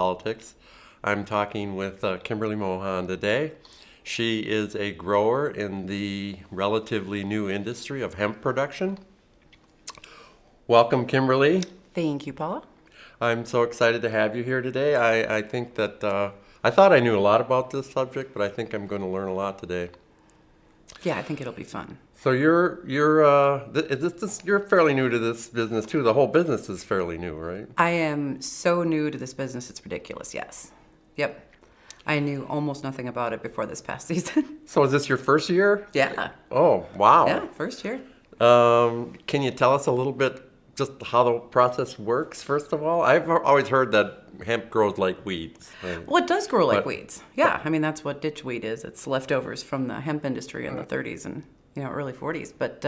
Politics. I'm talking with Kimberly Mohan today. She is a grower in the relatively new industry of hemp production. Welcome, Kimberly. Thank you, Paula. I'm so excited to have you here today. I think that I thought I knew a lot about this subject, but I think I'm going to learn a lot today. Yeah, I think it'll be fun. So you're fairly new to this business too. The whole business is fairly new, right? I am so new to this business, it's ridiculous, yes. Yep. I knew almost nothing about it before this past season. So is this your first year? Yeah. Oh, wow. Yeah, first year. Can you tell us a little bit just how the process works, first of all? I've always heard that hemp grows like weeds. Right? Well, it does grow like weeds. Yeah, I mean, that's what ditchweed is. It's leftovers from the hemp industry in the 30s and early 40s. But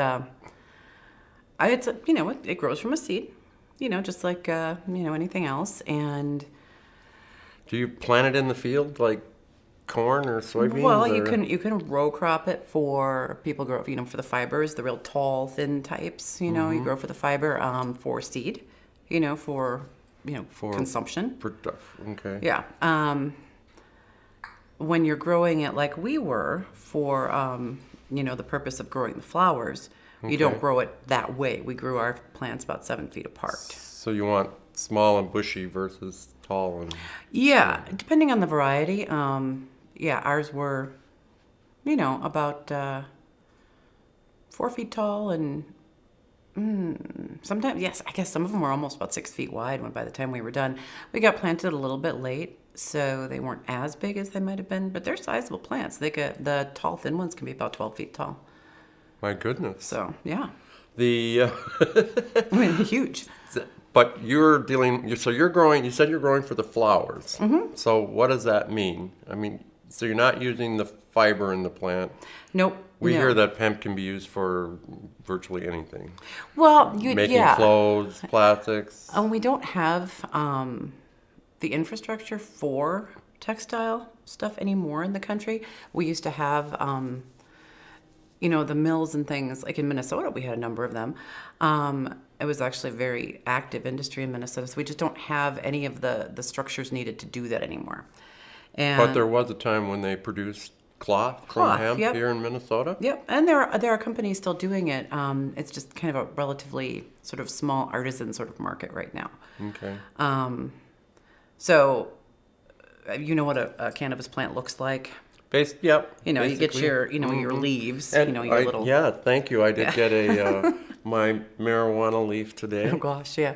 it grows from a seed, just like anything else. And do you plant it in the field like corn or soybeans? well, you can row crop it for people grow for the fibers, the real tall, thin types. You grow for the fiber, for seed, for consumption. Okay. Yeah. When you're growing it like we were for the purpose of growing the flowers, you don't grow it that way. We grew our plants about 7 feet apart. So you want small and bushy versus tall and... Yeah, depending on the variety. Ours were, about 4 feet tall and sometimes, yes, I guess some of them were almost about 6 feet wide when by the time we were done. We got planted a little bit late, so they weren't as big as they might have been, but they're sizable plants. The tall, thin ones can be about 12 feet tall. My goodness. So, yeah. The I mean, huge. But you're growing, you said you're growing for the flowers. Mm-hmm. So what does that mean? I mean, so you're not using the fiber in the plant. Nope. We hear that hemp can be used for virtually anything. Well, making clothes, plastics. We don't have the infrastructure for textile stuff anymore in the country. We used to have, the mills and things. Like in Minnesota, we had a number of them. It was actually a very active industry in Minnesota, so we just don't have any of the structures needed to do that anymore. But there was a time when they produced cloth from hemp here in Minnesota? Yep, and there are companies still doing it. It's just kind of a relatively sort of small artisan sort of market right now. Okay. So, you know what a cannabis plant looks like? Yep. You get your, your leaves, and your little... Yeah, thank you. I did get my marijuana leaf today. Oh gosh, yeah.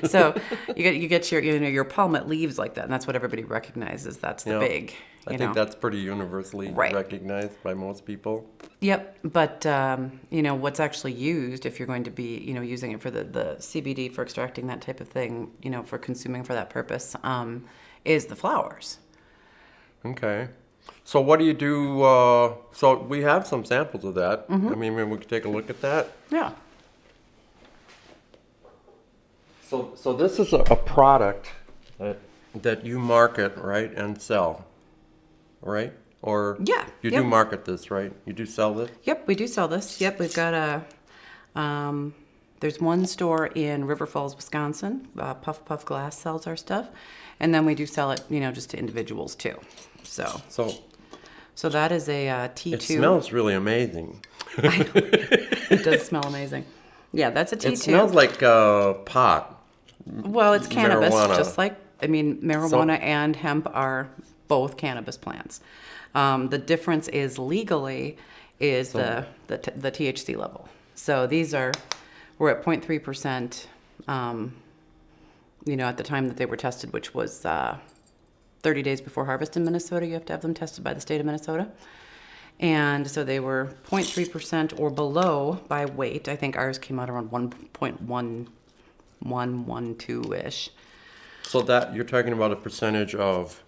So you get your palmette leaves like that, and that's what everybody recognizes. That's the big. I think that's pretty universally recognized by most people. Yep, but what's actually used if you're going to be using it for the CBD for extracting that type of thing, for consuming for that purpose, is the flowers. Okay. So what do you do? So we have some samples of that. Mm-hmm. I mean, maybe we could take a look at that. Yeah. So this is a product that you market, right, and sell, right? Or you do market this, right? You do sell this? Yep, we do sell this. Yep, we've got there's one store in River Falls, Wisconsin. Puff Puff Glass sells our stuff, and then we do sell it, just to individuals too. So that is a T2. It smells really amazing. I know. It does smell amazing. Yeah, that's a T2. It smells like pot. Well, it's cannabis, marijuana. Just like, marijuana and hemp are both cannabis plants. The difference is legally is the THC level. So we're at 0.3%, at the time that they were tested, which was 30 days before harvest in Minnesota. You have to have them tested by the state of Minnesota. And so they were 0.3% or below by weight. I think ours came out around 1.1112-ish. So that you're talking about a percentage of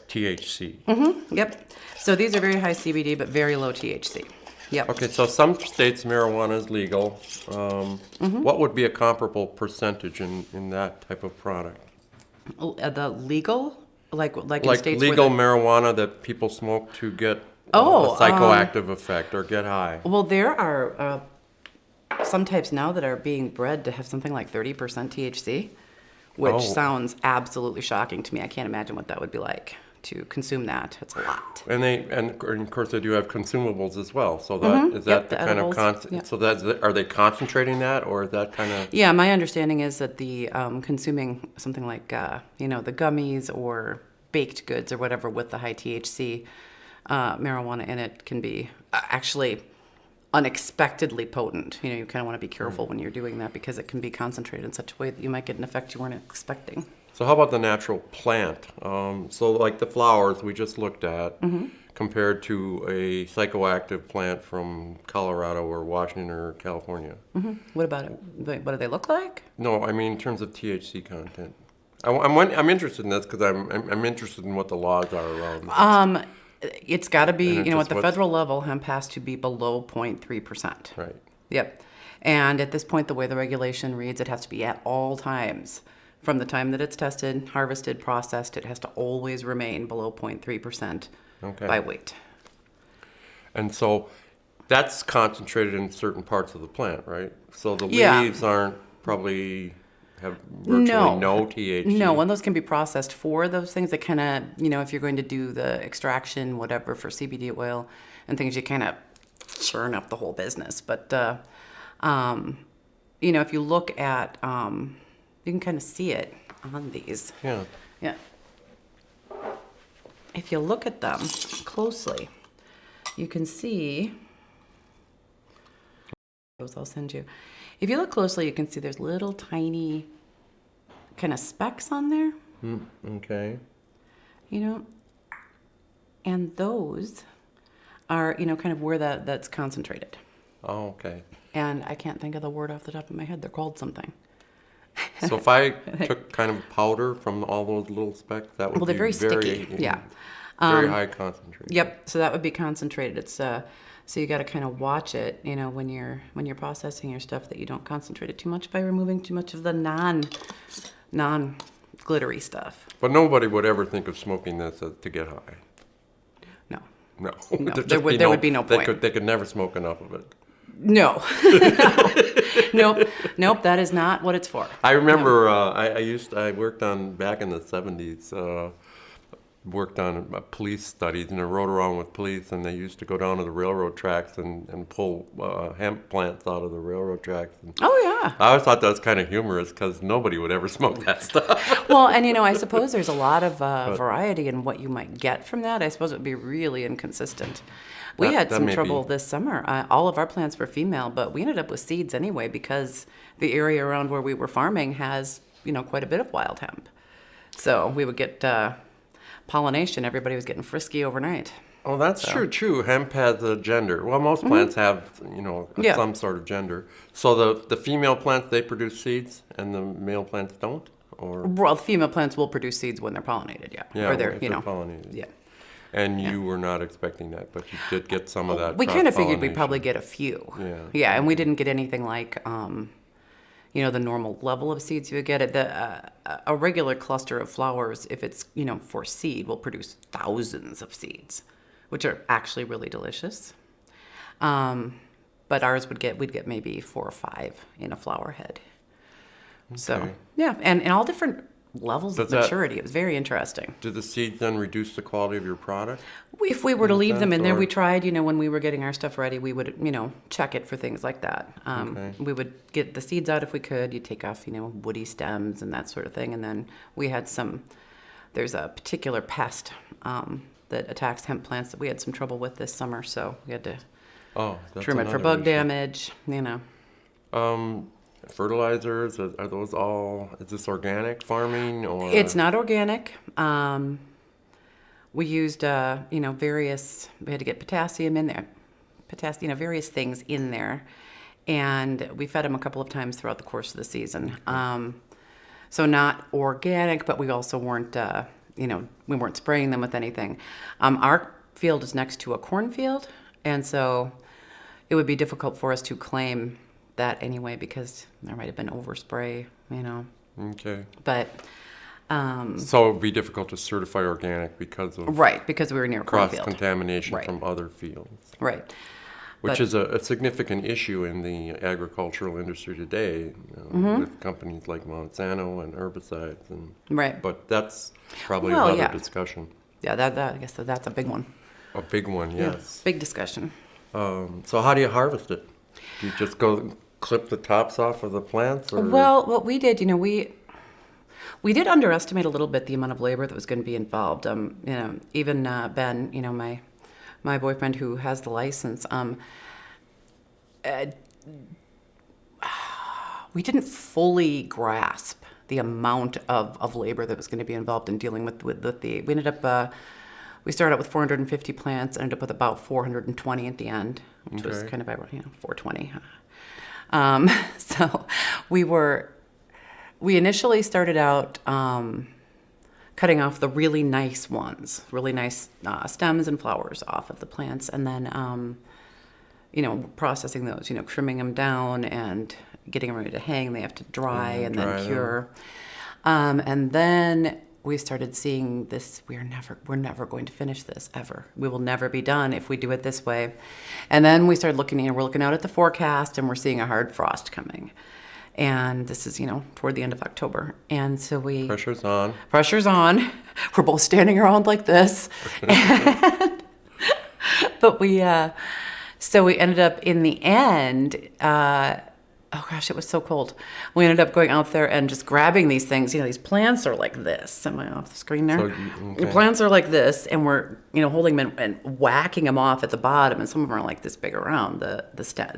THC. Mm-hmm. Yep. So these are very high CBD, but very low THC. Yep. Okay, so some states marijuana is legal. What would be a comparable percentage in that type of product? The legal, like in states legal where marijuana that people smoke to get a psychoactive effect or get high. Well, there are some types now that are being bred to have something like 30% THC, which sounds absolutely shocking to me. I can't imagine what that would be like to consume that. It's a lot. And of course they do have consumables as well. So that is that the kind of so are they concentrating that, or is that kind of? Yeah, my understanding is that the consuming something like the gummies or baked goods or whatever with the high THC marijuana in it can be actually unexpectedly potent. You kind of want to be careful when you're doing that because it can be concentrated in such a way that you might get an effect you weren't expecting. So how about the natural plant? So like the flowers we just looked at compared to a psychoactive plant from Colorado or Washington or California. What about it? What do they look like? No, I mean in terms of THC content. I'm interested in this because I'm interested in what the laws are around this. It's got to be, at the federal level, hemp has to be below 0.3%. Right. Yep. And at this point, the way the regulation reads, it has to be at all times. From the time that it's tested, harvested, processed, it has to always remain below 0.3% by weight. And so that's concentrated in certain parts of the plant, right? So the leaves aren't probably have virtually no THC. No, and those can be processed for those things that kind of, if you're going to do the extraction, whatever, for CBD oil and things, you kind of churn up the whole business. But, if you look at, you can kind of see it on these. Yeah. Yeah. If you look at them closely, you can see, I'll send you. If you look closely, you can see there's little tiny kind of specks on there. Okay. And those are, kind of where that's concentrated. Oh, okay. And I can't think of the word off the top of my head. They're called something. So if I took kind of powder from all those little specks, that would be they're very sticky. Yeah. Very high concentration. Yep. So that would be concentrated. It's so you got to kind of watch it, when you're processing your stuff, that you don't concentrate it too much by removing too much of the non glittery stuff. But nobody would ever think of smoking this to get high. No. No. There would be no point. They could never smoke enough of it. No. Nope. That is not what it's for. I remember I worked on back in the 70s. Worked on police studies, and I rode around with police, and they used to go down to the railroad tracks and pull hemp plants out of the railroad tracks. And I always thought that was kind of humorous because nobody would ever smoke that stuff. Well, and I suppose there's a lot of variety in what you might get from that. I suppose it would be really inconsistent. We had some trouble this summer. All of our plants were female, but we ended up with seeds anyway because the area around where we were farming has, quite a bit of wild hemp. So we would get pollination. Everybody was getting frisky overnight. Oh, that's true. Hemp has a gender. Well, most plants have, some sort of gender. So the female plants, they produce seeds, and the male plants don't? Or well, the female plants will produce seeds when they're pollinated, Yeah, or they're pollinated. Yeah. And you were not expecting that, but you did get some of that. We kind of figured we'd probably get a few. Yeah. Yeah, and we didn't get anything like, the normal level of seeds you would get. A regular cluster of flowers, if it's, for seed, will produce thousands of seeds, which are actually really delicious. But ours we'd get maybe 4 or 5 in a flower head. Okay. So, yeah, and all different levels of maturity. It was very interesting. Did the seeds then reduce the quality of your product? If we were to leave them in there, we tried, when we were getting our stuff ready, we would, check it for things like that. We would get the seeds out if we could. You'd take off, woody stems and that sort of thing. And then we had there's a particular pest that attacks hemp plants that we had some trouble with this summer. So we had to trim it for bug damage, Fertilizers, are those all, is this organic farming or? It's not organic. We used, various, we had to get potassium in there, various things in there. And we fed them a couple of times throughout the course of the season. So not organic, but we also weren't, we weren't spraying them with anything. Our field is next to a cornfield, and so it would be difficult for us to claim that anyway because there might have been overspray, Okay. But so it would be difficult to certify organic because of because we were near a cornfield. Cross-contamination from other fields. Right. Which But- is a significant issue in the agricultural industry today, with companies like Monsanto and herbicides. And Right. But that's probably Well, another yeah. discussion. Yeah, that I guess that's a big one. A big one, yes. Big discussion. So how do you harvest it? Do you just go clip the tops off of the plants? Or? Well, what we did, we did underestimate a little bit the amount of labor that was going to be involved. Even Ben, my boyfriend who has the license, we didn't fully grasp the amount of labor that was going to be involved in dealing with the. We ended up. We started out with 450 plants, ended up with about 420 at the end, which was Okay. kind of 420. So we initially started out cutting off the really nice ones, really nice stems and flowers off of the plants, and then processing those, trimming them down and getting them ready to hang. They have to dry and dry then them. cure. And then we started seeing this. We're never going to finish this ever. We will never be done if we do it this way. And then we started looking. We're looking out at the forecast, and we're seeing a hard frost coming. And this is, toward the end of October. And so Pressure's on. pressure's on. We're both standing around like this. But so we ended up in the end, oh gosh, it was so cold. We ended up going out there and just grabbing these things. These plants are like this. Am I off the screen there? Okay. The plants are like this, and we're, holding them and whacking them off at the bottom. And some of them are like this big around the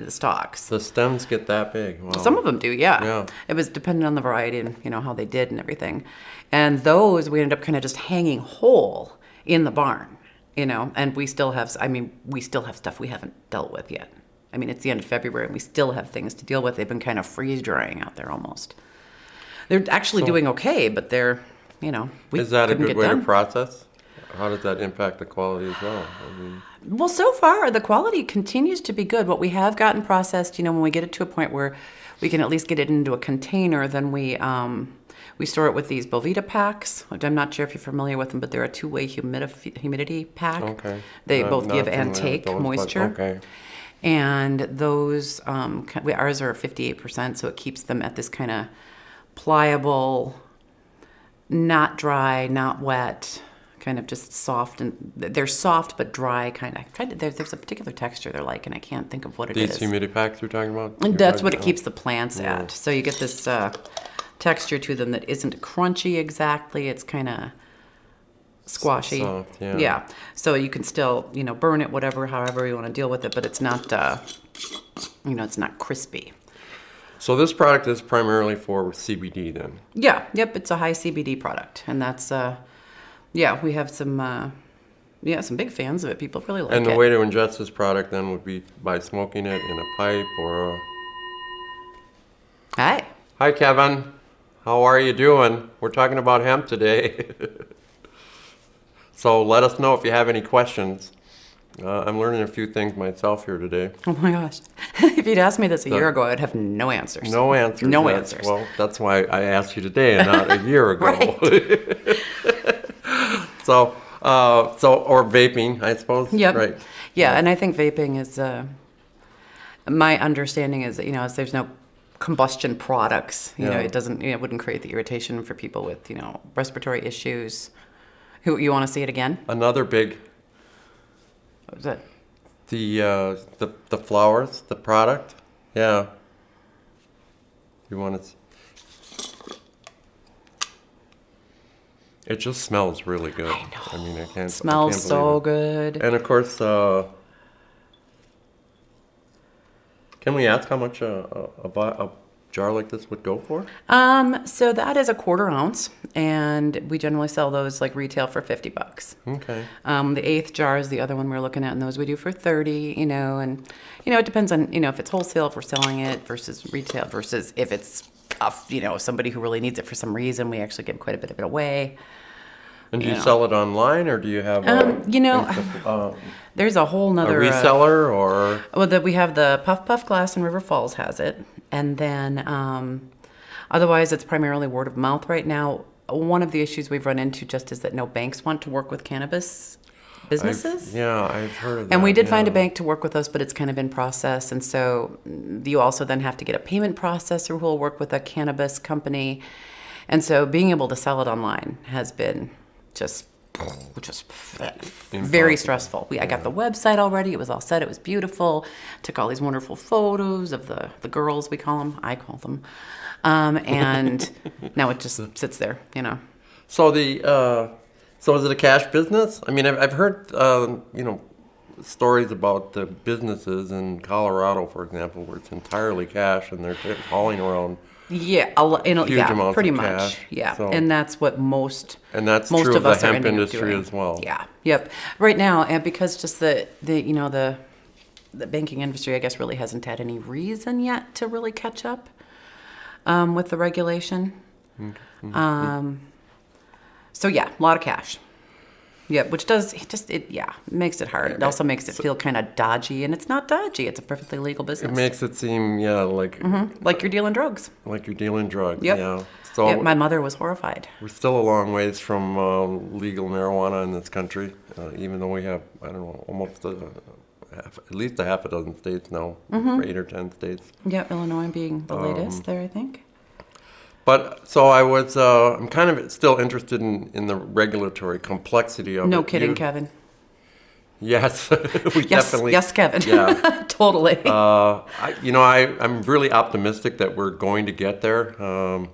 stalks. The stems get that big. Wow. Some of them do, yeah. Yeah. It was dependent on the variety and, how they did and everything. And those we ended up kind of just hanging whole in the barn, and we still have stuff we haven't dealt with yet. It's the end of February and we still have things to deal with. They've been kind of freeze drying out there almost. They're actually doing okay, but they're, we Is that a couldn't good get way done. to process? How does that impact the quality as well? Well, so far, the quality continues to be good. What we have gotten processed, when we get it to a point where we can at least get it into a container, then we store it with these Belvita packs, which I'm not sure if you're familiar with them, but they're a two-way humidity pack. Okay. They Not- both not give familiar and with take those, but moisture. okay. And those, ours are 58%, so it keeps them at this kind of pliable, not dry, not wet, kind of just soft. And they're soft but dry, kind of. There's a particular texture they're like, and I can't think of what it is. These humidity packs you're talking about? And You're that's talking what it about- keeps the plants at. So you get this texture to them that isn't crunchy exactly. It's kind of squashy. Soft, yeah. Yeah. So you can still, burn it, however you want to deal with it, but it's not, it's not crispy. So this product is primarily for CBD then? Yeah. Yep. It's a high CBD product, and that's, we have some big fans of it. People really like it. And the way to ingest this product then would be by smoking it in a pipe or a... Hi. Hi, Kevin. How are you doing? We're talking about hemp today. So let us know if you have any questions. I'm learning a few things myself here today. Oh my gosh. If you'd asked me this a year ago, I'd have no answers. No answers. No Yes. answers. Well, that's why I asked you today and not a year ago. So or vaping, I suppose. Yep. Right. Yeah, and I think vaping is, my understanding is that, as there's no combustion products, Yeah. it doesn't, it wouldn't create the irritation for people with, respiratory issues. Who, you want to see it again? Another big, What was that? the flowers, the product. Yeah. You want to? It just smells really good. I know. I can't. It smells I can't so believe it. good. And of course, can we ask how much a jar like this would go for? So that is a 1/4 ounce, and we generally sell those like retail for $50. Okay. The 1/8 jar is the other one we're looking at, and those we do for 30. And it depends on if it's wholesale, if we're selling it versus retail, versus if it's somebody who really needs it for some reason, we actually give quite a bit of it away. And do you Yeah. sell it online, or do you have There's a whole a nother reseller, or? Well, we have the Puff Puff Glass in River Falls has it, and then otherwise it's primarily word of mouth right now. One of the issues we've run into just is that no banks want to work with cannabis businesses. I've heard of that. And we did find a yeah. bank to work with us, but it's kind of in process. And so you also then have to get a payment processor who will work with a cannabis company. And so being able to sell it online has been just very stressful. I got the website already. It was all set. It was beautiful. Took all these wonderful photos of the girls, we call them. I call them. And now it just sits there, you know. So so is it a cash business? I mean, I've heard stories about the businesses in Colorado, for example, where it's entirely cash and they're hauling around. Yeah, Huge amounts pretty of much. cash, Yeah, so- and that's what most And that's most true of of us the are hemp ending up industry doing. as well. Yeah, yep. Right now, and because just the banking industry, I guess, really hasn't had any reason yet to really catch up with the regulation. Mm-hmm. So yeah, a lot of cash. Yeah, which makes it hard. It also makes it feel kind of dodgy, and it's not dodgy. It's a perfectly legal business. It makes it seem, like Like you're dealing drugs. like you're dealing drugs. Yep. Yeah. So Yep, my mother was horrified. we're still a long ways from legal marijuana in this country, even though we have, I don't know, almost at least a half a dozen states now, or 8 or 10 states. Yep, Illinois being the latest there, I think. But so I'm kind of still interested in the regulatory complexity of it. No kidding, Kevin. Yes, we definitely. Yes, Kevin. Yeah. Totally. I'm really optimistic that we're going to get there. I'm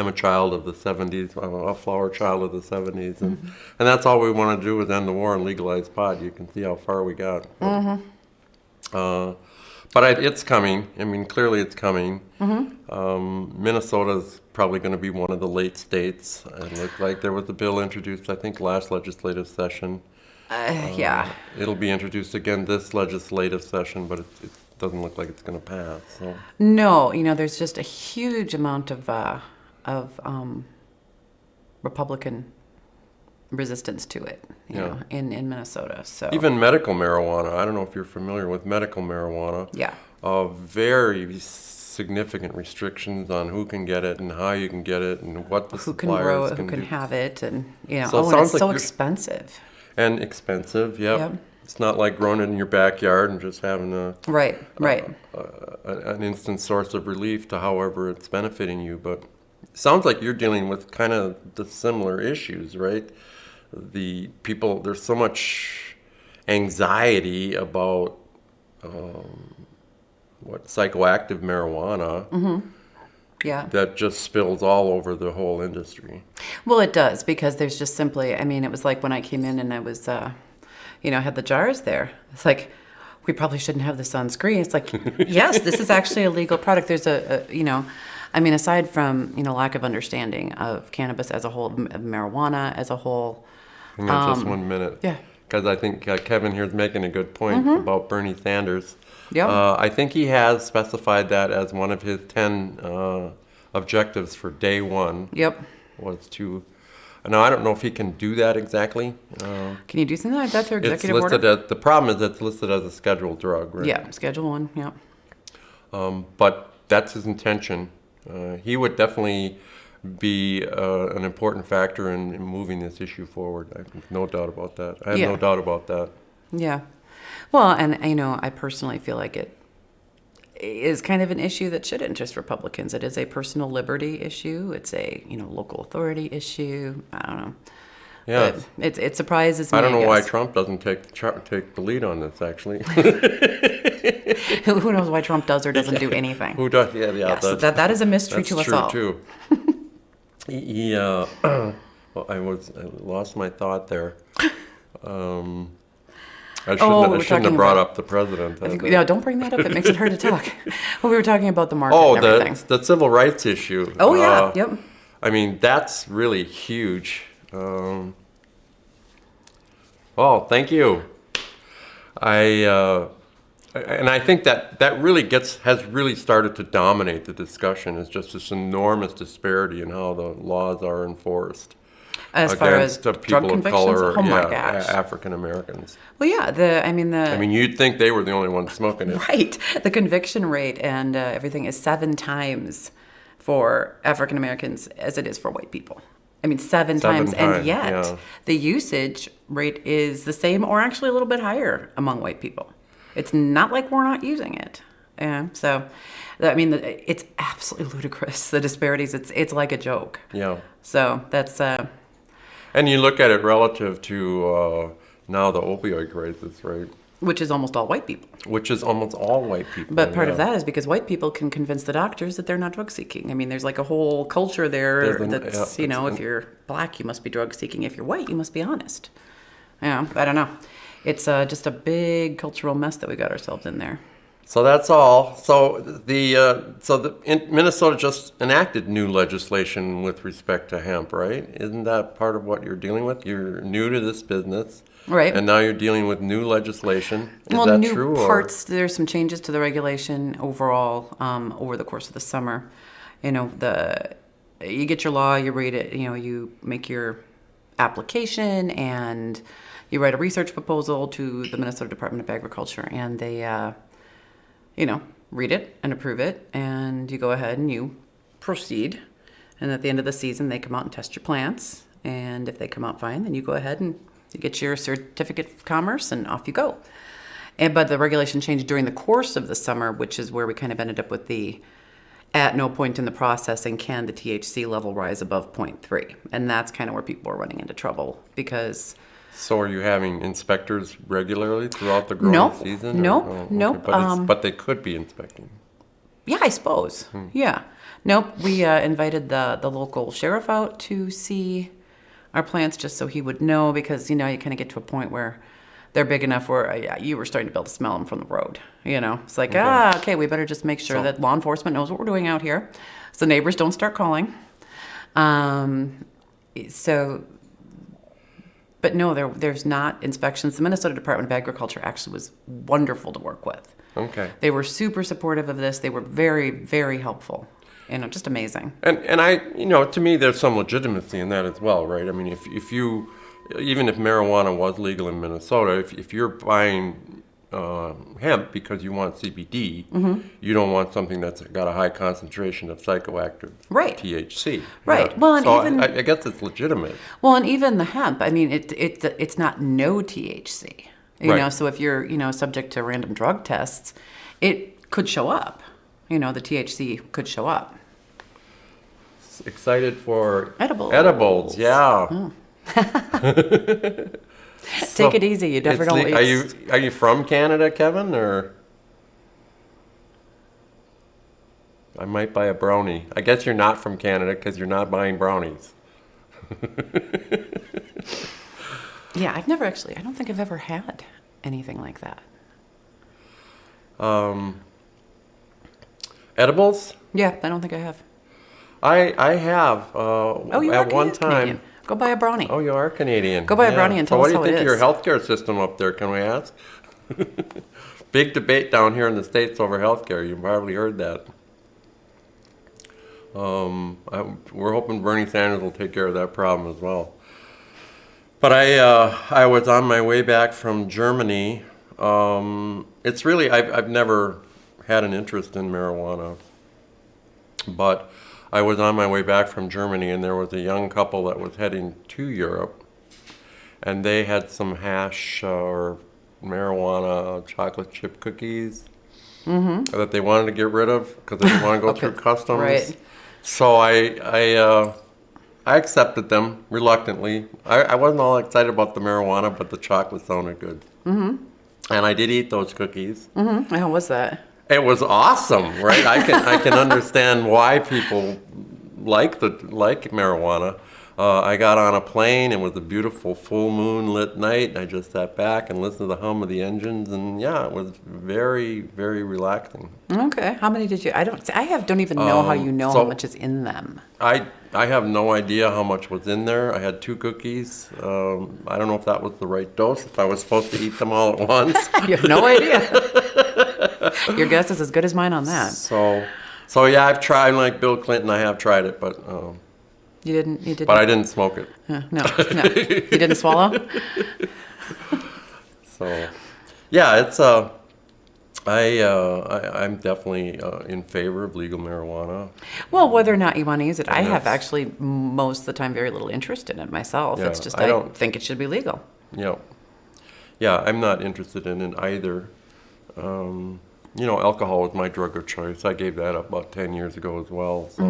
a child of the 70s. I'm a flower child of the 70s. And that's all we want to do is end the war and legalize pot. You can see how far we got. But it's coming. I mean, clearly it's coming. Minnesota's probably going to be one of the late states. It looked like there was a bill introduced, I think, last legislative session. Yeah. It'll be introduced again this legislative session, but it doesn't look like it's going to pass. So. No, there's just a huge amount of Republican resistance to it, you know, in Minnesota. So Even medical marijuana. I don't know if you're familiar with medical marijuana. yeah, Very significant restrictions on who can get it and how you can get it and what the who can grow suppliers it, who can do. have it, and So it and sounds it's like so you're- expensive. And expensive, yep. Yep. It's not like growing it in your backyard and just having Right. an instant source of relief to however it's benefiting you. But it sounds like you're dealing with kind of the similar issues, right? The people, there's so much anxiety about psychoactive marijuana Yeah. that just spills all over the whole industry. Well, it does, because there's just simply, I mean, it was like when I came in and I was, had the jars there. It's like, we probably shouldn't have this on screen. It's like, yes, this is actually a legal product. There's aside from, lack of understanding of cannabis as a whole, of marijuana as a whole. Hang on just 1 minute. Yeah. Because I think Kevin here is making a good point about Bernie Sanders. Yep. I think he has specified that as one of his 10 objectives for day one. Yep. Was to. Now I don't know if he can do that exactly. Can you do something like that through It's executive listed order? as the problem is it's listed as a scheduled drug, right? Yeah, Schedule 1, yeah. But that's his intention. He would definitely be an important factor in moving this issue forward. I have no doubt about that. I have Yeah. no doubt about that. Yeah. Well, and I personally feel like it is kind of an issue that should interest Republicans. It is a personal liberty issue. It's a, local authority issue. I don't know. Yeah. But it surprises me. I don't know why guess. Trump doesn't take the lead on this, actually. Who knows why Trump does or doesn't do anything? Who does? Yeah, Yes, that is a mystery that's to us true all. too. Well, I lost my thought there. I shouldn't have brought up the president. Yeah, don't bring that up. It makes it hard to talk. Well, we were talking about the market Oh, and everything. the civil rights issue. Oh, yeah. Yep. I mean, that's really huge. Oh, thank you. And I think that really has really started to dominate the discussion. Is just this enormous disparity in how the laws are enforced As far as against drug people of convictions? color, Oh, my gosh. African Americans. Well, yeah. I mean, you'd think they were the only ones smoking it. Right. The conviction rate and everything is 7 times for African Americans as it is for white people. I mean, seven Seven times, and times, yet yeah. the usage rate is the same or actually a little bit higher among white people. It's not like we're not using it. Yeah, so, I mean, it's absolutely ludicrous, the disparities. It's like a joke. Yeah. So that's, And you look at it relative to now the opioid crisis, right? which is almost all white people. Which is almost all white people. But part yeah. of that is because white people can convince the doctors that they're not drug seeking. I mean, there's like a whole culture there that's, you know, if you're black, you must be drug seeking. If you're white, you must be honest. Yeah, I don't know. It's just a big cultural mess that we got ourselves in there. So that's all. So Minnesota just enacted new legislation with respect to hemp, right? Isn't that part of what you're dealing with? You're new to this business. Right. And now you're dealing with new legislation. Is Well, that new true? parts. There's some changes to the regulation overall over the course of the summer. You know, you get your law, you read it. You know, you make your application and you write a research proposal to the Minnesota Department of Agriculture, and they, you know, read it and approve it, and you go ahead and you proceed. And at the end of the season, they come out and test your plants, and if they come out fine, then you go ahead and you get your certificate of commerce, and off you go. But the regulation changed during the course of the summer, which is where we kind of ended up with at no point in the processing can the THC level rise above 0.3. And that's kind of where people are running into trouble because... So are you having inspectors regularly throughout the growing season? Nope. But they could be inspecting. Yeah, I suppose. Yeah. Nope. We invited the local sheriff out to see our plants just so he would know, because, you know, you kind of get to a point where they're big enough where you were starting to be able to smell them from the road. You know, it's like, okay, we better just make sure that law enforcement knows what we're doing out here so neighbors don't start calling. But no, there's not inspections. The Minnesota Department of Agriculture actually was wonderful to work with. Okay. They were super supportive of this. They were very, very helpful. You know, just amazing. And I, you know, to me, there's some legitimacy in that as well, right? I mean, if you, even if marijuana was legal in Minnesota, if you're buying hemp because you want CBD, you don't want something that's got a high concentration of psychoactive THC. Right. Yeah. Well, and so even I guess it's legitimate. Well, and even the hemp, I mean, it's not no THC. You know, so if you're, you know, subject to random drug tests, it could show up. You know, the THC could show up. Excited for edibles. Yeah. Take it easy. You definitely. Are you from Canada, Kevin, or? I might buy a brownie. I guess you're not from Canada because you're not buying brownies. Yeah, I don't think I've ever had anything like that. Edibles? Yeah, I don't think I have. I have. You at are one time. Canadian. Go buy a brownie. Oh, you are Canadian. Go buy a brownie and tell us how it is. What do you think of your healthcare system up there, can we ask? Big debate down here in the States over healthcare. You've probably heard that. We're hoping Bernie Sanders will take care of that problem as well. But I was on my way back from Germany. It's really, I've never had an interest in marijuana, but I was on my way back from Germany, and there was a young couple that was heading to Europe, and they had some hash or marijuana chocolate chip cookies that they wanted to get rid of because they didn't want to go through customs. Right. So I accepted them reluctantly. I wasn't all excited about the marijuana, but the chocolate sounded good. And I did eat those cookies. How was that? It was awesome, right? I can understand why people like marijuana. I got on a plane. It was a beautiful full moon lit night. And I just sat back and listened to the hum of the engines, and yeah, it was very, very relaxing. Okay. How many did you? I don't even know how you know how much is in them. I have no idea how much was in there. I had 2 cookies. I don't know if that was the right dose, if I was supposed to eat them all at once. You have no idea. Your guess is as good as mine on that. So yeah, I've tried, like Bill Clinton, I have tried it, but... You didn't. But I didn't smoke it. No. You didn't swallow? So, yeah, I'm definitely in favor of legal marijuana. Well, whether or not you want to use it, I And have that's- actually most of the time very little interest in it myself. Yeah, It's just I I don't- think it should be legal. Yeah, yeah, I'm not interested in it either. Alcohol was my drug of choice. I gave that up about 10 years ago as well, so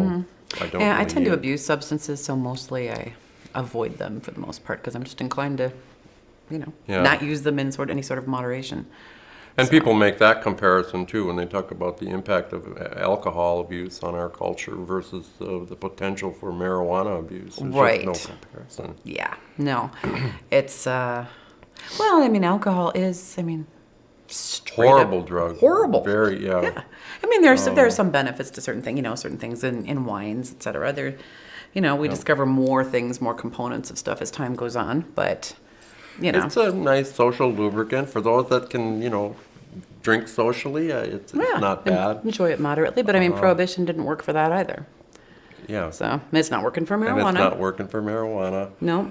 I don't Yeah, I really tend to need it. abuse substances, so mostly I avoid them for the most part because I'm just inclined to, Yeah. not use them in any sort of moderation. And people make that comparison too when they talk about the impact of alcohol abuse on our culture versus the potential for marijuana abuse. There's Right. just no comparison. Yeah, no, it's well, I mean, alcohol is, straight up Horrible drug. horrible. Very, yeah. Yeah, I mean, there are some benefits to certain things, certain things in wines, etc. There, we discover more things, more components of stuff as time goes on, but It's a nice social lubricant for those that can, drink socially. It's yeah, not bad. enjoy it moderately, but I mean, prohibition didn't work for that either. Yeah. So it's not working for And marijuana. it's not working for marijuana. No.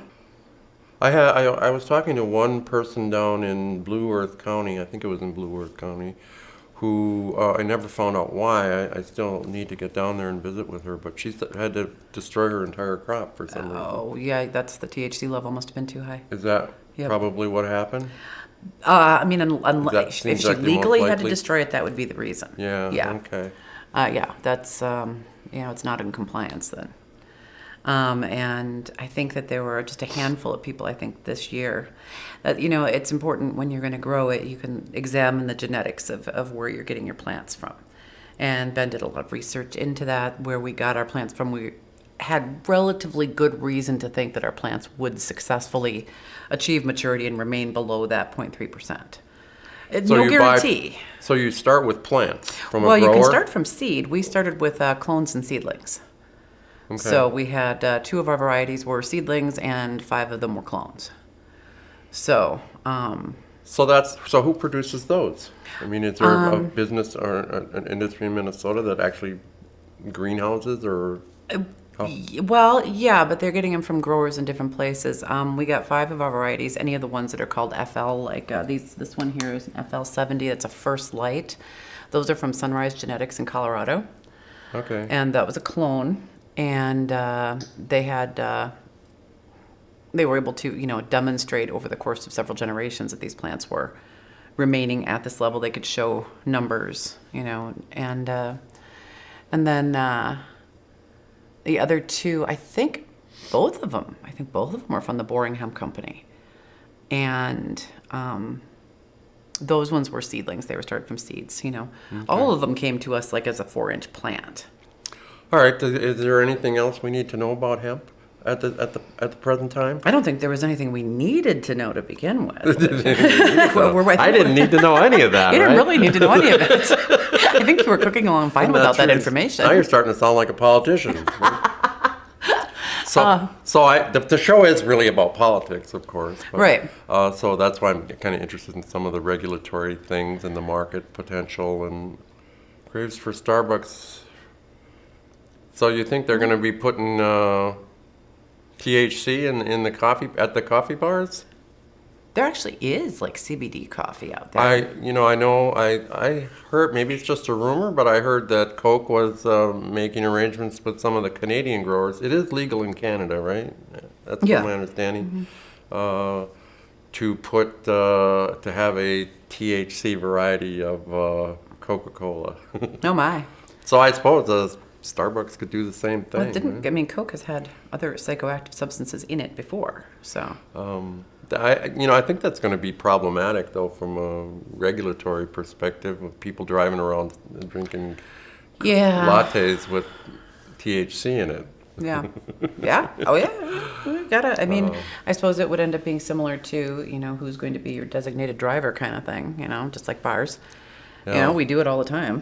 I was talking to one person down in Blue Earth County, I think it was in Blue Earth County, who I never found out why. I still need to get down there and visit with her, but she had to destroy her entire crop for some reason. Oh, yeah, that's the THC level must have been too high. Is that Yep. probably what happened? I mean, That if seems she like the most legally had to likely- destroy it, that would be the reason. Yeah. Yeah. Okay. Yeah, that's, it's not in compliance then. And I think that there were just a handful of people, I think, this year. That, it's important when you're going to grow it, you can examine the genetics of where you're getting your plants from. And Ben did a lot of research into that, where we got our plants from. We had relatively good reason to think that our plants would successfully achieve maturity and remain below that 0.3%. So No you guarantee. So you start with plants from Well, a you grower? can start from seed. We started with clones and seedlings. Okay. So we had 2 of our varieties were seedlings and 5 of them were clones. So, So who produces those? I mean, is there a business or an industry in Minnesota that actually greenhouses or? well, yeah, but they're getting them from growers in different places. We got 5 of our varieties. Any of the ones that are called FL, like this one here is an FL70. That's a First Light. Those are from Sunrise Genetics in Colorado, Okay. and that was a clone. And they were able to, demonstrate over the course of several generations that these plants were remaining at this level. They could show numbers, and then the other 2, I think both of them were from the Boring Hemp Company, and those ones were seedlings. They were started from seeds. All of them came to us like as a 4-inch plant. All right. Is there anything else we need to know about hemp at the present time? I don't think there was anything we needed to know to begin with. I didn't need to know any of that. You didn't right? really need to know any of it. I think you were cooking along fine I'm without not that sure. information. Now you're starting to sound like a politician. The show is really about politics, of course. But, Right. So that's why I'm kind of interested in some of the regulatory things and the market potential and Graves for Starbucks. So you think they're going to be putting THC in the coffee at the coffee bars? There actually is like CBD coffee out there. I heard, maybe it's just a rumor, but I heard that Coke was making arrangements with some of the Canadian growers. It is legal in Canada, right? That's Yeah. my understanding. To have a THC variety of Coca-Cola. Oh my. So I suppose Starbucks could do the same thing. Well, it didn't. right? I mean, Coke has had other psychoactive substances in it before, so. I think that's going to be problematic, though, from a regulatory perspective, with people driving around drinking Yeah. lattes with THC in it. Yeah. Yeah. Oh yeah. We gotta. I mean, I suppose it would end up being similar to who's going to be your designated driver kind of thing. Just like bars. Yeah. We do it all the time.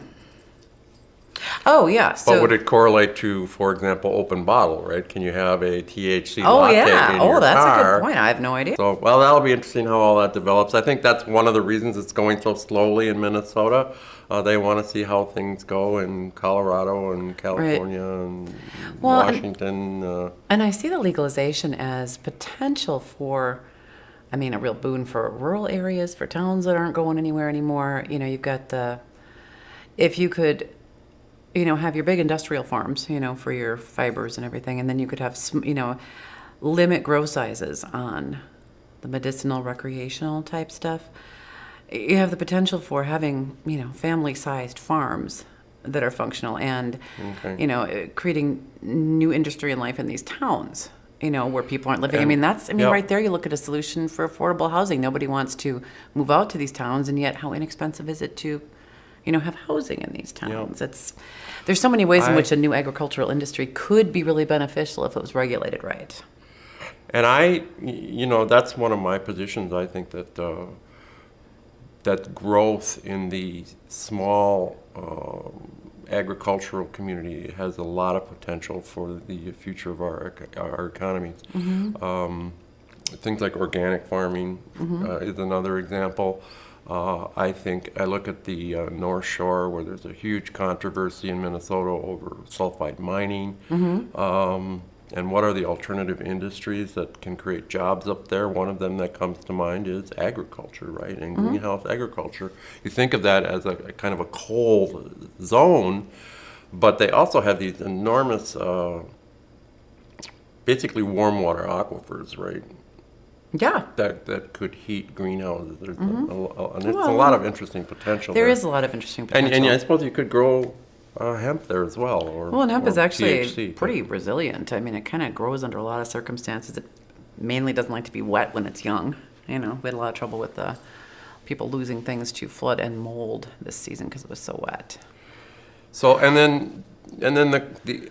Oh yeah. So. But would it correlate to, for example, open bottle, right? Can you have a THC Oh latte yeah. in Oh, your that's a car? good point. I have no idea. So, well, that'll be interesting how all that develops. I think that's one of the reasons it's going so slowly in Minnesota. They want to see how things go in Colorado and California and Well, Washington. And I see the legalization as potential for I mean, a real boon for rural areas, for towns that aren't going anywhere anymore. You know, you've got if you could, you know, have your big industrial farms, you know, for your fibers and everything, and then you could have, you know, limit grow sizes on the medicinal, recreational type stuff. You have the potential for having, you know, family-sized farms that are functional and, you know, creating new industry and life in these towns, you know, where people aren't living. Right there, you look at a solution for affordable housing. Nobody wants to move out to these towns, and yet how inexpensive is it to, you know, have housing in these towns? There's so many ways in which a new agricultural industry could be really beneficial if it was regulated right. And you know, that's one of my positions. I think that that growth in the small agricultural community has a lot of potential for the future of our economies. Things like organic farming is another example. I think I look at the North Shore, where there's a huge controversy in Minnesota over sulfide mining. And what are the alternative industries that can create jobs up there? One of them that comes to mind is agriculture, right? And greenhouse agriculture. You think of that as a kind of a cold zone, but they also have these enormous, basically warm water aquifers, right? Yeah. That could heat greenhouses. There's and it's a lot of interesting potential there. There is a lot of interesting potential. And I suppose you could grow hemp there as well. And hemp is actually THC, pretty resilient. I mean, it kind of grows under a lot of circumstances. It mainly doesn't like to be wet when it's young. You know, we had a lot of trouble with people losing things to flood and mold this season because it was so wet. So, and then the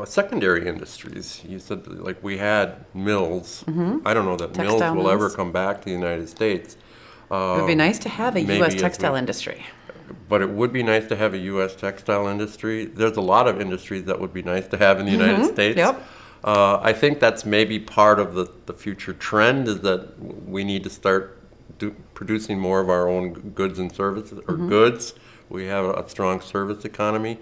secondary industries, you said, like, we had mills. I don't know that Textile mills will mills. ever come back to the United States. It would be nice to have a U.S. textile industry. But it would be nice to have a U.S. textile industry. There's a lot of industries that would be nice to have in the United States. Yep. I think that's maybe part of the future trend, is that we need to start producing more of our own goods and services, or goods. We have a strong service economy.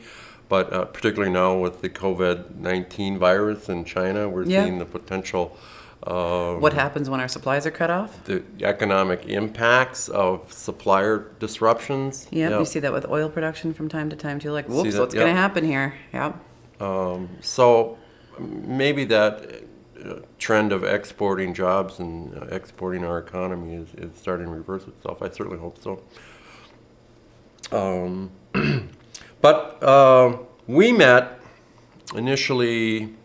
But particularly now with the COVID-19 virus in China, we're seeing the potential. What happens when our supplies are cut off? The economic impacts of supplier disruptions. Yep, you see that with oil production from time to time too. Like, whoops, what's going to happen here? Yep. So maybe that trend of exporting jobs and exporting our economy is starting to reverse itself. I certainly hope so. But we met initially.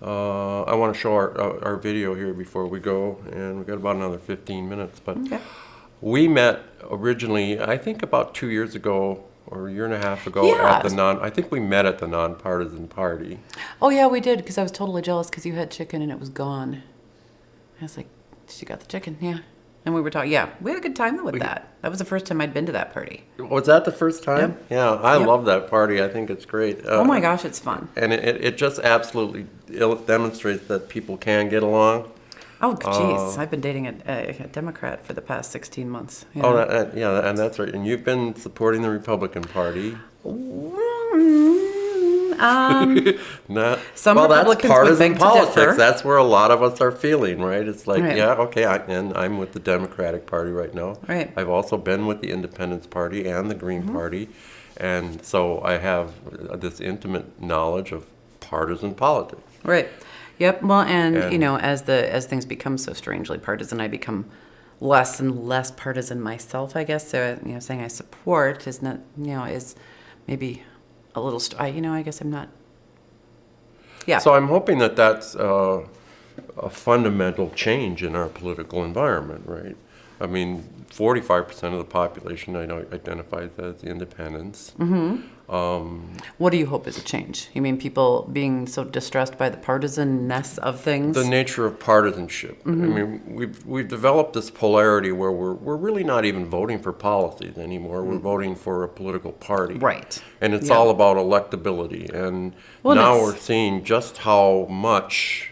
I want to show our video here before we go, and we've got about another 15 minutes. But we met originally, I think, about 2 years ago or a year and a half ago at I think we met at the Nonpartisan Party. Oh yeah, we did, because I was totally jealous because you had chicken and it was gone. I was like, she got the chicken, yeah. And we were talking, we had a good time with that. That was the first time I'd been to that party. Was that the first time? Yep. Yeah, I love that party. I think it's great. Oh my gosh, it's fun. And it just absolutely demonstrates that people can get along. Oh, geez. I've been dating a Democrat for the past 16 months. You know? Oh, and that's right. And you've been supporting the Republican Party. Some well, that's Republicans partisan would beg to differ. politics. That's where a lot of us are feeling, right? It's like, and I'm with the Democratic Party right now. Right. I've also been with the Independence Party and the Green Party, and so I have this intimate knowledge of partisan politics. Right. Yep. Well, and you know, as things become so strangely partisan, I become less and less partisan myself, I guess. So, you know, saying I support is not, you know, is maybe a little, I guess I'm not. Yeah. So I'm hoping that that's a fundamental change in our political environment, right? I mean, 45% of the population I know identifies as independents. What do you hope is a change? You mean people being so distressed by the partisanness of things? The nature of partisanship. I mean, we've developed this polarity where we're really not even voting for policies anymore. We're voting for a political party. Right. And it's all about electability. And now we're seeing just how much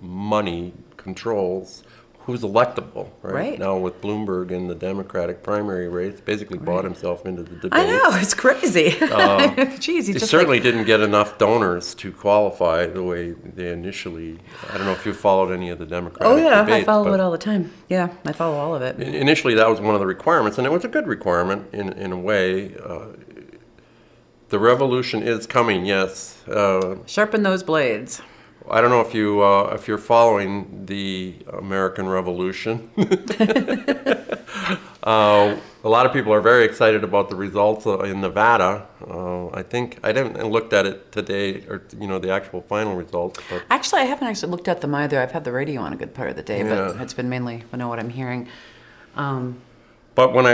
money controls who's electable, right? Right. Now with Bloomberg in the Democratic primary race, basically bought himself into the debate. I know, it's crazy. Jeez, he's He just certainly like, didn't get enough donors to qualify the way they initially. I don't know if you followed any of the Democratic oh yeah, debates. I follow but it all the time. Yeah, I follow all of it. initially, that was one of the requirements, and it was a good requirement in a way. The revolution is coming, yes. Sharpen those blades. I don't know if you're following the American Revolution. A lot of people are very excited about the results in Nevada. I think I didn't looked at it today, or the actual final results. But Actually, I haven't actually looked at them either. I've had the radio on a good part of the day, but Yeah. it's been mainly, what I'm hearing. but when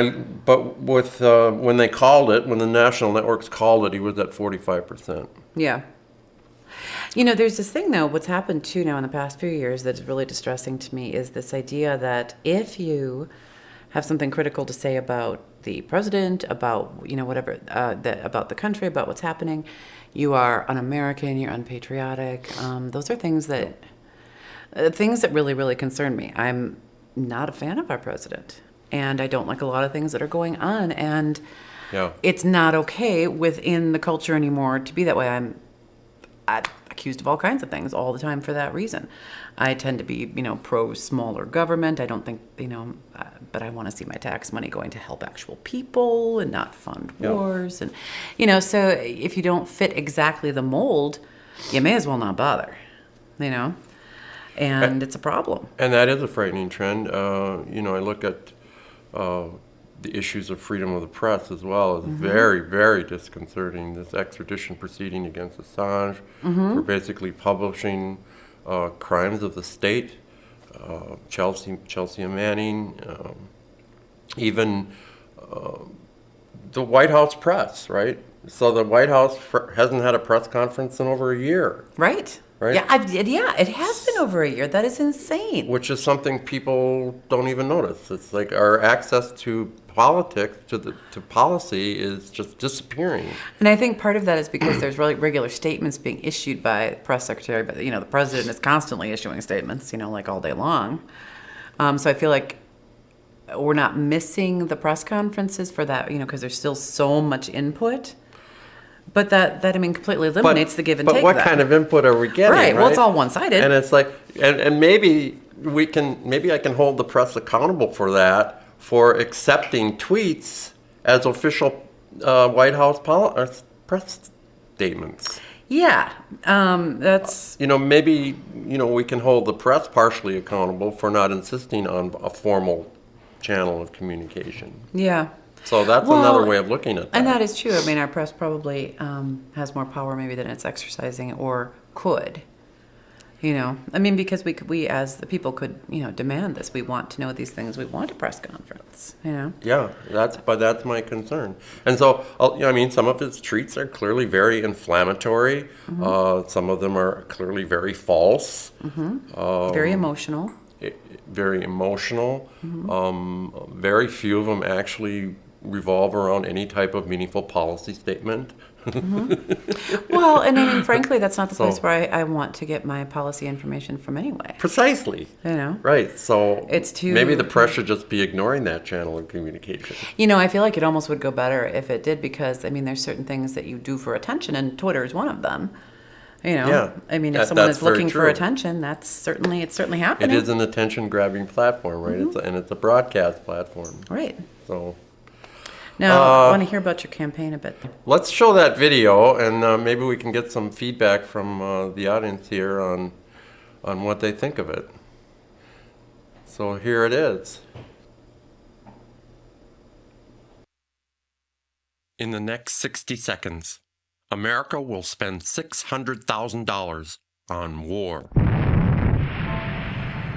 they called it, when the national networks called it, he was at 45%. Yeah. There's this thing, though, what's happened, too, now in the past few years that's really distressing to me is this idea that if you have something critical to say about the president, about, whatever, about the country, about what's happening, you are un-American, you're unpatriotic. Those are things that really, really concern me. I'm not a fan of our president, and I don't like a lot of things that are going on, and Yeah. it's not okay within the culture anymore to be that way. I'm accused of all kinds of things all the time for that reason. I tend to be, pro smaller government. I don't think, but I want to see my tax money going to help actual people and not fund wars. And, so if you don't fit exactly the mold, you may as well not bother, and it's a problem. And that is a frightening trend. I look at the issues of freedom of the press as well. It's very, very disconcerting, this extradition proceeding against Assange for basically publishing crimes of the state. Chelsea Manning, even the White House press, right? So the White House hasn't had a press conference in over a year. Right. Right? Yeah, it has been over a year. That is insane. Which is something people don't even notice. It's like our access to politics, to policy, is just disappearing. And I think part of that is because there's really regular statements being issued by the press secretary, but the president is constantly issuing statements, like all day long. So I feel like we're not missing the press conferences for that, because there's still so much input. But that completely eliminates the give and take. But what kind of input are we getting? Right. Well, it's all one-sided. And it's like, and maybe I can hold the press accountable for that, for accepting tweets as official White House press statements. Yeah, that's. Maybe we can hold the press partially accountable for not insisting on a formal channel of communication. Yeah. So that's another way of looking at that. And that is true. I mean, our press probably has more power maybe than it's exercising or could. Because we as the people could, demand this. We want to know these things. We want a press conference, Yeah, that's my concern. And so, some of his tweets are clearly very inflammatory. Some of them are clearly very false. Very emotional. Very emotional. Very few of them actually revolve around any type of meaningful policy statement. Well, and frankly, that's not the place where I want to get my policy information from anyway. Precisely. Right. So maybe the press should just be ignoring that channel of communication. I feel like it almost would go better if it did, because there's certain things that you do for attention, and Twitter is one of them. If someone is looking for attention, it's certainly happening. It is an attention-grabbing platform, right? It's a broadcast platform. Right. So. Now, I want to hear about your campaign a bit. Let's show that video, and maybe we can get some feedback from the audience here on what they think of it. So here it is. In the next 60 seconds, America will spend $600,000 on war.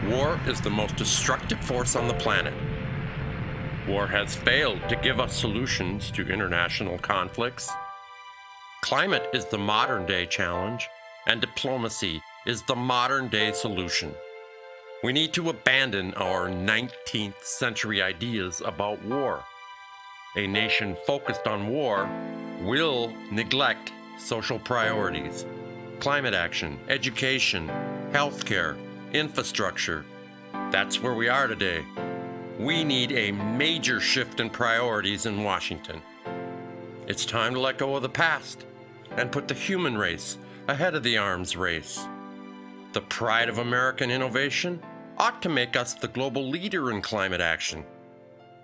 War is the most destructive force on the planet. War has failed to give us solutions to international conflicts. Climate is the modern-day challenge, and diplomacy is the modern-day solution. We need to abandon our 19th century ideas about war. A nation focused on war will neglect social priorities, climate action, education, healthcare, infrastructure, That's where we are today. We need a major shift in priorities in Washington. It's time to let go of the past and put the human race ahead of the arms race. The pride of American innovation ought to make us the global leader in climate action.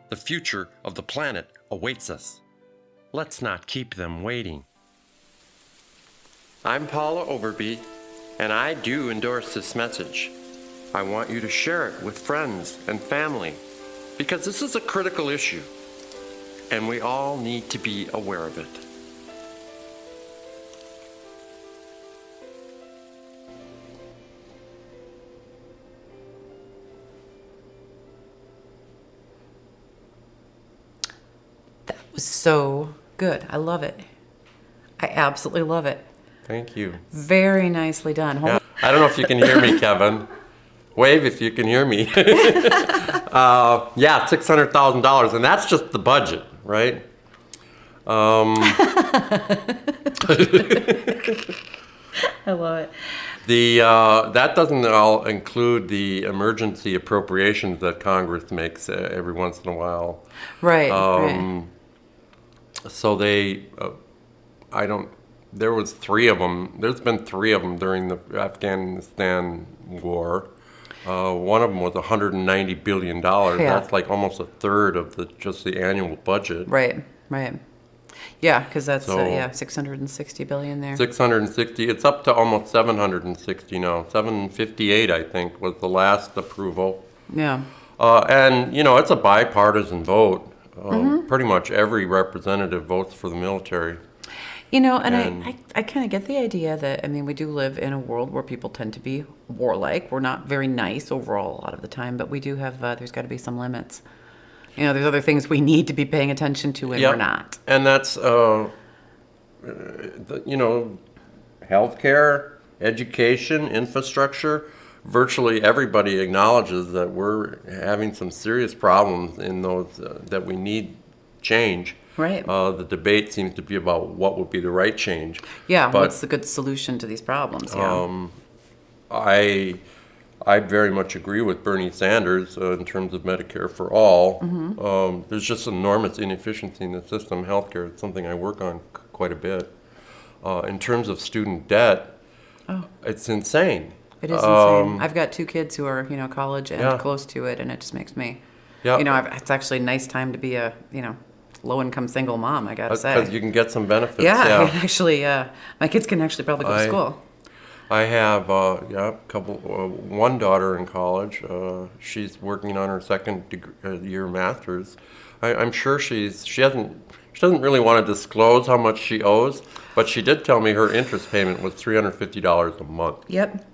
The future of the planet awaits us. Let's not keep them waiting. I'm Paula Overby, and I do endorse this message. I want you to share it with friends and family, because this is a critical issue, and we all need to be aware of it. That was so good. I love it. I absolutely love it. Thank you. Very nicely done. Yeah. I don't know if you can hear me, Kevin. Wave if you can hear me. Yeah, $600,000, and that's just the budget, right? I love it. That doesn't all include the emergency appropriations that Congress makes every once in a while. Right. Right. So there was three of them. There's been three of them during the Afghanistan war. One of them was $190 billion. Yeah. That's like almost a third of just the annual budget. Right. Right. Yeah, because that's So- 660 billion there. 660. It's up to almost 760 now. 758, I think, was the last approval. Yeah. And, it's a bipartisan vote. Pretty much every representative votes for the military. And And- I kind of get the idea that, we do live in a world where people tend to be warlike. We're not very nice overall a lot of the time, but we do have, there's got to be some limits. There's other things we need to be paying attention to and Yep. we're not. And that's, healthcare, education, infrastructure. Virtually everybody acknowledges that we're having some serious problems in those that we need change. Right. The debate seems to be about what would be the right change. Yeah, But, what's the good solution to these problems? Yeah. I very much agree with Bernie Sanders in terms of Medicare for all. There's just enormous inefficiency in the system. Healthcare is something I work on quite a bit. In terms of student debt, it's insane. It is insane. I've got two kids who are, college and Yeah. close to it, and it just makes me, Yeah. it's actually a nice time to be a, low-income single mom, I gotta say. Because you can get some benefits. Yeah, actually, my kids can actually probably go to school. I have one daughter in college. She's working on her second year master's. I'm sure she doesn't really want to disclose how much she owes, but she did tell me her interest payment was $350 a month. Yep.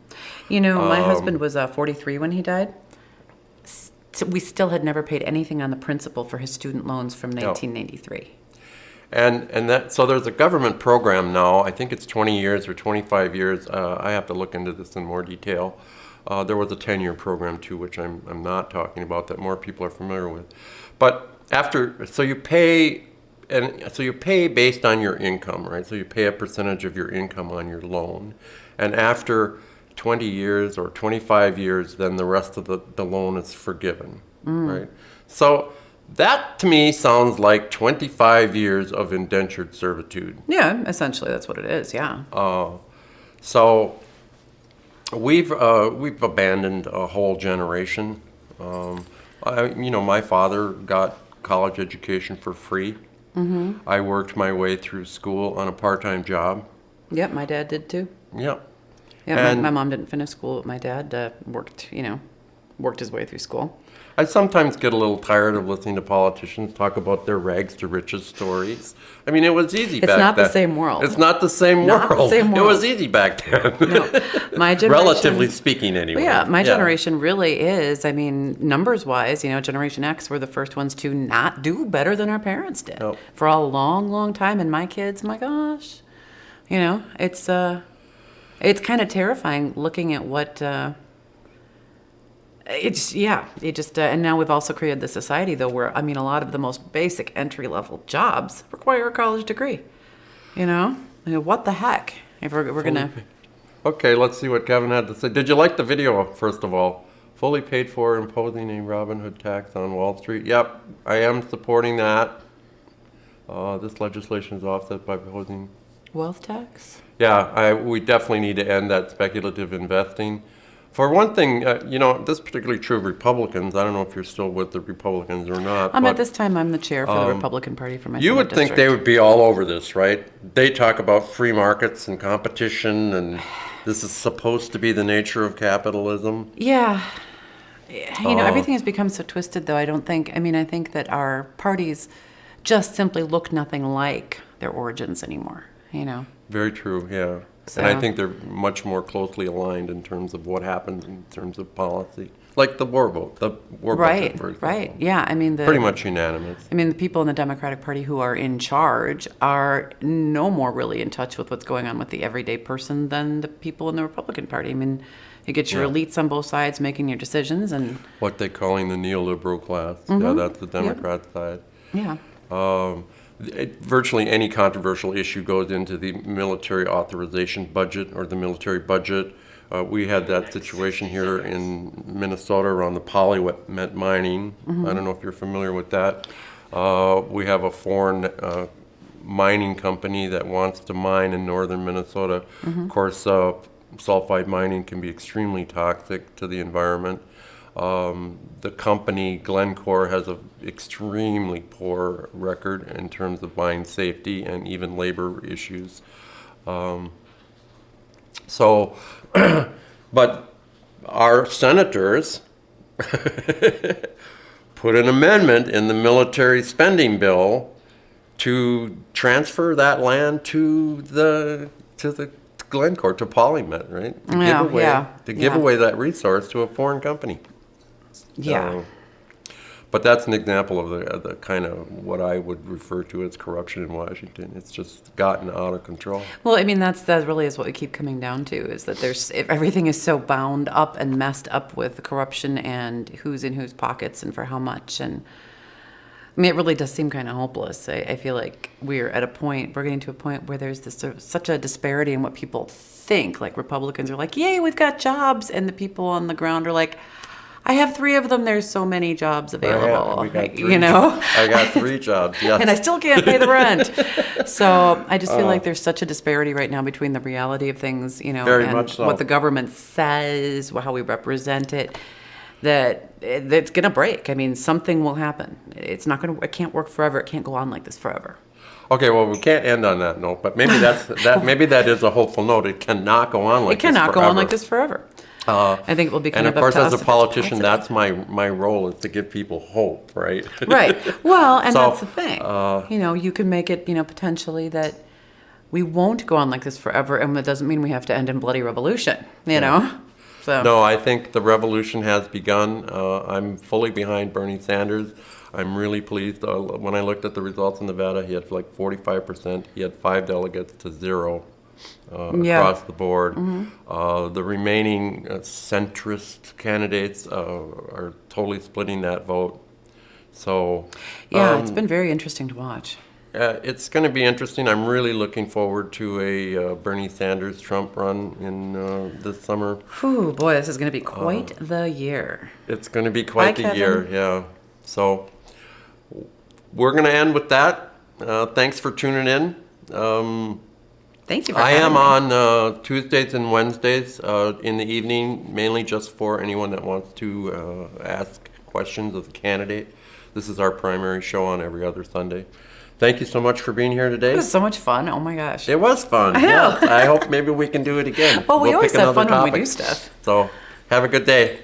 My husband was 43 when he died. We still had never paid anything on the principal for his student loans from 1993. So there's a government program now. I think it's 20 years or 25 years. I have to look into this in more detail. There was a 10-year program too, which I'm not talking about, that more people are familiar with. But so you pay based on your income, right? So you pay a percentage of your income on your loan, and after 20 years or 25 years, then the rest of the loan is forgiven, right? So that to me sounds like 25 years of indentured servitude. Yeah, essentially that's what it is, yeah. So we've abandoned a whole generation. My father got college education for free. I worked my way through school on a part-time job. Yep, my dad did too. Yep. Yeah, my mom didn't finish school, but my dad worked his way through school. I sometimes get a little tired of listening to politicians talk about their rags to riches stories. It was easy back then. It's not the same world. It's not the same Not the world. same It world. was easy back then. No, my generation. Relatively speaking, anyway. Yeah, my generation really is. Numbers-wise, Generation X were the first ones to not do better than our parents did Nope. for a long, long time. And my kids, my gosh, it's kind of terrifying looking at what. And now we've also created this society though where a lot of the most basic entry-level jobs require a college degree. What the heck? If we're gonna. Okay, let's see what Kevin had to say. Did you like the video, first of all? fully paid for imposing a Robin Hood tax on Wall Street. Yep, I am supporting that. This legislation is offset by proposing. Wealth tax? Yeah, we definitely need to end that speculative investing. For one thing, this is particularly true of Republicans. I don't know if you're still with the Republicans or not. At this time, I'm the chair for the Republican Party for my You would Senate think they district. would be all over this, right? They talk about free markets and competition, and this is supposed to be the nature of capitalism. Yeah. Everything has become so twisted, though. I think that our parties just simply look nothing like their origins anymore, Very true, yeah. So- And I think they're much more closely aligned in terms of what happens in terms of policy. Like the war vote, the war budget, for example. Right. Yeah, Pretty much unanimous. the people in the Democratic Party who are in charge are no more really in touch with what's going on with the everyday person than the people in the Republican Party. You get your elites on both sides making your decisions, and What they're calling the neoliberal class. Yeah, that's the Democrat side. yeah, Virtually any controversial issue goes into the military authorization budget or the military budget. We had that situation here in Minnesota around the polymet mining. I don't know if you're familiar with that. We have a foreign mining company that wants to mine in northern Minnesota. Of course, sulfide mining can be extremely toxic to the environment. The company, Glencore, has an extremely poor record in terms of mine safety and even labor issues. But our senators put an amendment in the military spending bill to transfer that land to the Glencore, to Polymet, right? To give away that resource to a foreign company. yeah. But that's an example of the kind of what I would refer to as corruption in Washington. It's just gotten out of control. Well, that really is what we keep coming down to, is that everything is so bound up and messed up with corruption and who's in whose pockets and for how much. And it really does seem kind of hopeless. I feel like we're getting to a point where there's such a disparity in what people think. Like Republicans are like, yay, we've got jobs. And the people on the ground are like, I have 3 of them. There's so many jobs available. We got 3, I got 3 jobs, yes. And I still can't pay the rent. So I just feel like there's such a disparity right now between the reality of things, Very and much so. what the government says, how we represent it, that it's going to break. Something will happen. It can't work forever. It can't go on like this forever. Okay, well, we can't end on that note, but maybe maybe that is a hopeful note. It cannot go on like this forever. It cannot go on like this forever. I think it will be kind And of of course, up to as us a if it's politician, positive. that's my role, is to give people hope, right? Right. Well, and So, that's the thing. You can make it, potentially that we won't go on like this forever, and it doesn't mean we have to end in bloody revolution, So No, I think the revolution has begun. I'm fully behind Bernie Sanders. I'm really pleased. When I looked at the results in Nevada, he had like 45%. He had 5 delegates to 0 across the board. The remaining centrist candidates are totally splitting that vote. So it's been very interesting to watch. it's going to be interesting. I'm really looking forward to a Bernie Sanders-Trump run in this summer. Whew, boy, this is going to be quite the year. It's going to be quite Hi, the year, Kevin. yeah. So we're going to end with that. Thanks for tuning in. Thank you for I having am me. on Tuesdays and Wednesdays in the evening, mainly just for anyone that wants to ask questions of the candidate. This is our primary show on every other Sunday. Thank you so much for being here today. It was so much fun. Oh my gosh. It was fun. I know. Yes. I hope maybe we can do it again. Well, we We'll always pick have another fun when we topic. do stuff. So have a good day.